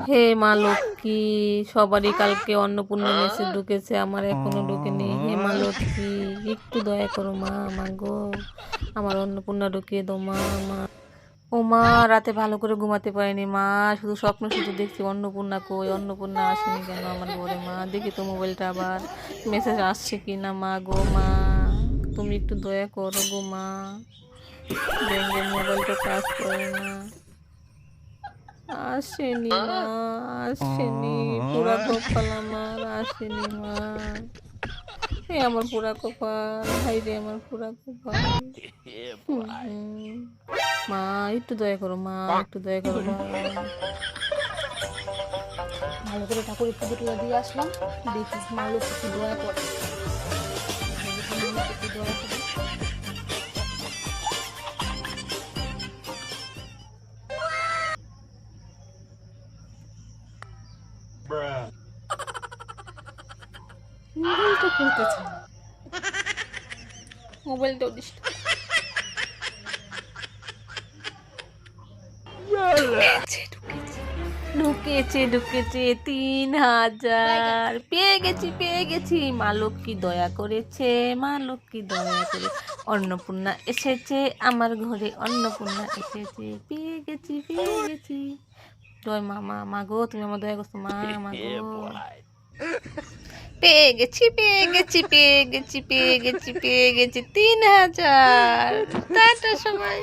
হে মা লক্ষ্মী, সবারই কালকে অন্নপূর্ণা মেসেজ ঢুকেছে, আমার এখনো ঢুকেনি। হে মা লক্ষ্মী, একটু দয়া করো মা, মা গো, আমার অন্নপূর্ণা ঢুকিয়ে দাও মা। মা ও মা, রাতে ভালো করে ঘুমাতে পারিনি মা, শুধু স্বপ্ন শুধু দেখছি অন্নপূর্ণা কই, অন্নপূর্ণা আসেনি কেন আমার ঘরে মা। দেখি তো মোবাইলটা আবার মেসেজ আসছে কি না মা গো। মা তুমি একটু দয়া করো গো মা, ব্যাঙ্গের মোবাইলটা কাজ করে না। আসেনি মা, আসেনি, পুরা কপাল আমার আসেনি মা। এ আমার পুরা কপাল, হাই রে আমার পুরা কপাল। মা একটু দয়া করো মা, একটু দয়া করো মা। ভালো করে ঠাকুরের পুজো টুজো দিয়ে আসলাম, দেখি মা লক্ষ্মী একটু দয়া করে। দেখি মা লক্ষ্মী একটু দয়া করে। মোবাইলটা খুলতেছে না, মোবাইলটাও ডিস্টার্ব। ঢুকেছে ঢুকেছে ৩,০০০, পেয়ে গেছি পেয়ে গেছি। মা লক্ষ্মী দয়া করেছে, মা লক্ষ্মী দয়া করে, অন্নপূর্ণা এসেছে আমার ঘরে, অন্নপূর্ণা এসেছে, পেয়ে গেছি পেয়ে গেছি। জয় মা, মা মা গো, তুমি আমার দয়া করছো মা, মা গো। পেয়ে গেছি পেয়ে গেছি পেয়ে গেছি পেয়ে গেছি পেয়ে গেছি ৩,০০০। টাটা সবাই।